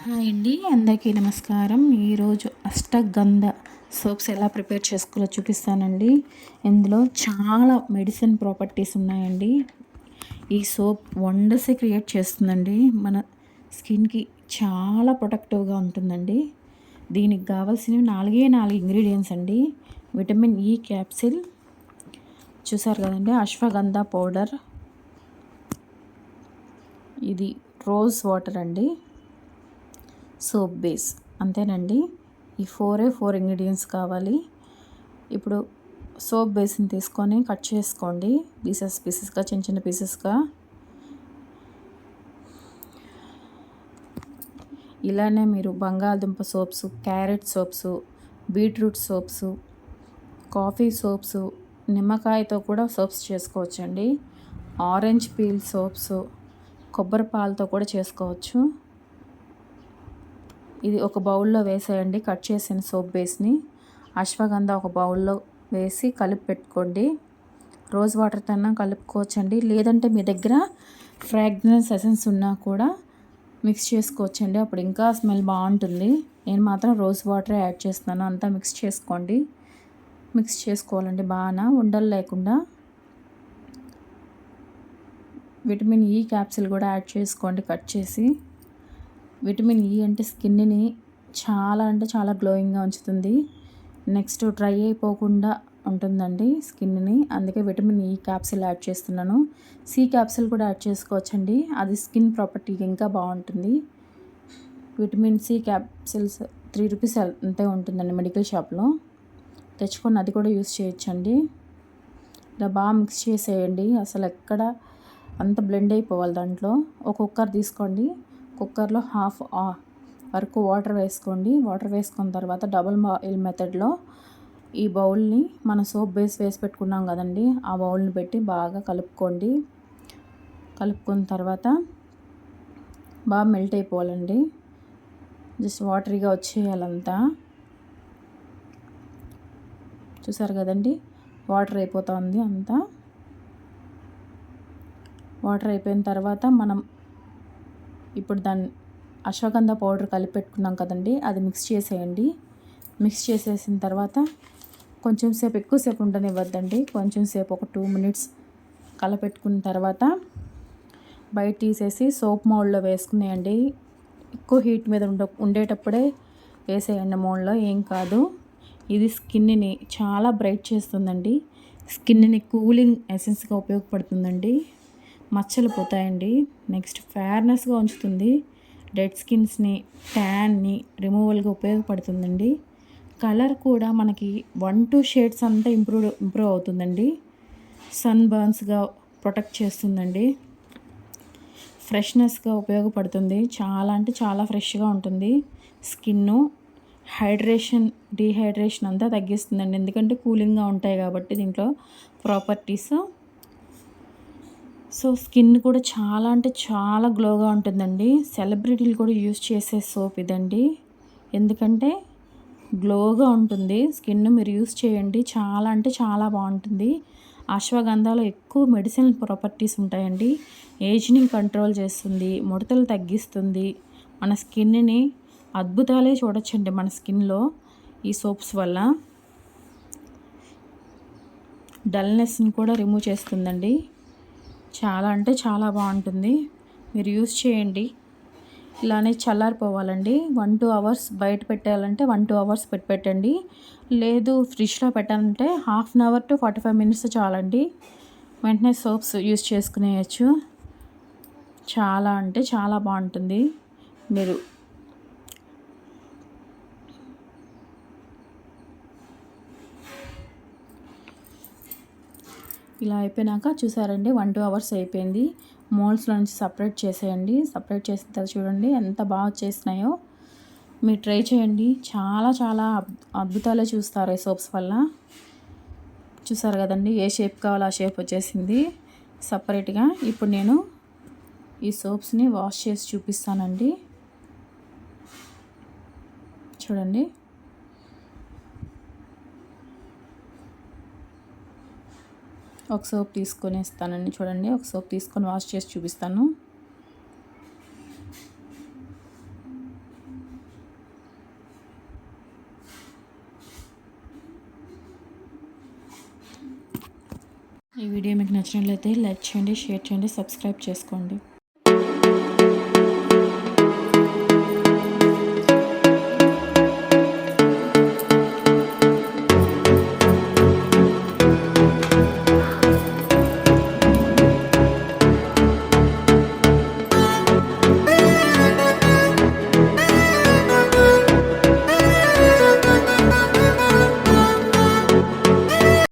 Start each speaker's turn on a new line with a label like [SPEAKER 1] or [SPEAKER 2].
[SPEAKER 1] Hi అండి, అందరికీ నమస్కారం. ఈరోజు అష్టగంధ సోప్స్ ఎలా ప్రిపేర్ చేసుకోవాలో చూపిస్తానండి. ఇందులో చాలా మెడిసిన్ ప్రాపర్టీస్ ఉన్నాయండి. ఈ సోప్ వండర్స్ క్రియేట్ చేస్తుందండి. మన స్కిన్కి చాలా ప్రొటెక్టివ్గా ఉంటుందండి. దీనికి కావాల్సినవి 4 ఇంగ్రీడియంట్స్ అండి. విటమిన్ ఈ క్యాప్సిల్ చూసారు కదండి, అశ్వగంధ పౌడర్, ఇది రోజ్ వాటర్ అండి, సోప్ బేస్, అంతేనండి. ఈ ఫోర్ ఇంగ్రీడియంట్స్ కావాలి. ఇప్పుడు సోప్ బేస్ని తీసుకొని కట్ చేసుకోండి పీసెస్గా, చిన్న చిన్న పీసెస్గా. ఇలానే మీరు బంగాళదుంప soaps, carrot soaps, beetroot soaps, coffee soaps, నిమ్మకాయతో కూడా సోప్స్ చేసుకోవచ్చండి. ఆరెంజ్ పీల్ సోప్స్, కొబ్బరి పాలతో కూడా చేసుకోవచ్చు. ఇది ఒక బౌల్లో వేసేయండి కట్ చేసిన సోప్ బేస్ని. అశ్వగంధ ఒక బౌల్లో వేసి కలిపి పెట్టుకోండి. రోజ్ వాటర్తో కలుపుకోవచ్చండి, లేదంటే మీ దగ్గర ఫ్రాగ్రెన్స్ ఎసెన్స్ ఉన్నా కూడా మిక్స్ చేసుకోవచ్చండి, అప్పుడు ఇంకా స్మెల్ బాగుంటుంది. నేను మాత్రం రోజ్ వాటరే యాడ్ చేస్తున్నాను. అంతా మిక్స్ చేసుకోండి. మిక్స్ చేసుకోవాలండి బాగా, ఉండలు లేకుండా. విటమిన్ ఈ క్యాప్సిల్ కూడా యాడ్ చేసుకోండి కట్ చేసి. విటమిన్ ఈ అంటే స్కిన్ని చాలా అంటే చాలా గ్లోయింగ్గా ఉంచుతుంది. నెక్స్ట్ డ్రై అయిపోకుండా ఉంటుందండి స్కిన్ని, అందుకే విటమిన్ ఈ క్యాప్సిల్ యాడ్ చేస్తున్నాను. సి క్యాప్సిల్ కూడా యాడ్ చేసుకోవచ్చండి, అది స్కిన్ ప్రాపర్టీకి ఇంకా బాగుంటుంది. విటమిన్ సి క్యాప్సిల్స్ 3 రూపీస్ అంతే ఉంటుందండి మెడికల్ షాప్లో, తెచ్చుకొని అది కూడా యూస్ చేయొచ్చండి. ఇలా బాగా మిక్స్ చేసేయండి, అసలు ఎక్కడ అంత బ్లెండ్ అయిపోవాలి. దాంట్లో ఒక కుక్కర్ తీసుకోండి, కుక్కర్లో హాఫ్ వరకు వాటర్ వేసుకోండి. వాటర్ వేసుకున్న తర్వాత డబుల్ బాయిల్ మెథడ్లో ఈ బౌల్ని మన సోప్ బేస్ వేసి పెట్టుకున్నాం కదండి, ఆ బౌల్ని పెట్టి బాగా కలుపుకోండి. కలుపుకున్న తర్వాత బాగా మెల్ట్ అయిపోవాలండి, జస్ట్ వాటరీగా వచ్చేయాలంతా. చూసారు కదండి, వాటర్ అయిపోతుంది అంతా. వాటర్ అయిపోయిన తర్వాత మనం ఇప్పుడు దాన్ని అశ్వగంధ పౌడర్ కలిపి పెట్టుకున్నాం కదండి, అది మిక్స్ చేసేయండి. మిక్స్ చేసేసిన తర్వాత కొంచెం సేపు, ఎక్కువసేపు ఉండనివ్వద్దండి, కొంచెం సేపు ఒక 2 minutes కలపెట్టుకున్న తర్వాత బయట తీసేసి సోప్ మౌల్డ్లో వేసుకునేయండి. ఎక్కువ హీట్ మీద ఉండేటప్పుడే వేసేయండి మౌల్డ్లో, ఏం కాదు. ఇది స్కిన్ని చాలా బ్రైట్ చేస్తుందండి, స్కిన్ని కూలింగ్ ఎసెన్స్గా ఉపయోగపడుతుందండి. మచ్చలు పోతాయండి. నెక్స్ట్ ఫేర్నెస్గా ఉంచుతుంది, డెడ్ స్కిన్స్ని, ట్యాన్ని రిమూవల్గా ఉపయోగపడుతుందండి. కలర్ కూడా మనకి 1-2 షేడ్స్ అంతా ఇంప్రూవ్ అవుతుందండి. సన్ బర్న్స్గా ప్రొటెక్ట్ చేస్తుందండి. ఫ్రెష్నెస్గా ఉపయోగపడుతుంది, చాలా అంటే చాలా ఫ్రెష్గా ఉంటుంది స్కిన్ను. డీహైడ్రేషన్ అంతా తగ్గిస్తుందండి, ఎందుకంటే కూలింగ్గా ఉంటాయి కాబట్టి దీంట్లో ప్రాపర్టీస్. సో స్కిన్ కూడా చాలా అంటే చాలా గ్లోగా ఉంటుందండి. సెలబ్రిటీలు కూడా యూస్ చేసే సోప్ ఇదండి, ఎందుకంటే గ్లోగా ఉంటుంది స్కిన్. మీరు యూస్ చేయండి, చాలా అంటే చాలా బాగుంటుంది. అశ్వగంధాలో ఎక్కువ మెడిసిన్ ప్రాపర్టీస్ ఉంటాయండి. ఏజ్ని కంట్రోల్ చేస్తుంది, ముడతలు తగ్గిస్తుంది. మన స్కిన్ని అద్భుతాలే చూడొచ్చండి మన స్కిన్లో ఈ సోప్స్ వల్ల. డల్నెస్ని కూడా రిమూవ్ చేస్తుందండి, చాలా అంటే చాలా బాగుంటుంది. మీరు యూస్ చేయండి. ఇలానే చల్లారిపోవాలండి. 1-2 hours బయట పెట్టాలంటే 1-2 hours పెట్టండి, లేదు ఫ్రిడ్జ్లో పెట్టాలంటే 1/2 hour to 45 minutes చాలండి. వెంటనే సోప్స్ యూస్ చేసుకునేయచ్చు. చాలా అంటే చాలా బాగుంటుంది. మీరు ఇలా అయిపోయినాక చూసారండి, 1-2 hours అయిపోయింది. మోల్డ్స్లో నుంచి సపరేట్ చేసేయండి. సపరేట్ చేసిన తర్వాత చూడండి ఎంత బాగా వచ్చేసినాయో. మీరు ట్రై చేయండి, చాలా చాలా అద్భుతాలే చూస్తారు ఈ సోప్స్ వల్ల. చూసారు కదండి, ఏ షేప్ కావాలో ఆ షేప్ వచ్చేసింది సపరేట్గా. ఇప్పుడు నేను ఈ సోప్స్ని వాష్ చేసి చూపిస్తానండి, చూడండి. ఒక సోప్ తీసుకొని ఇస్తానండి, చూడండి. ఒక సోప్ తీసుకొని వాష్ చేసి చూపిస్తాను. ఈ వీడియో మీకు నచ్చినట్లయితే లైక్ చేయండి, షేర్ చేయండి, సబ్స్క్రైబ్ చేసుకోండి.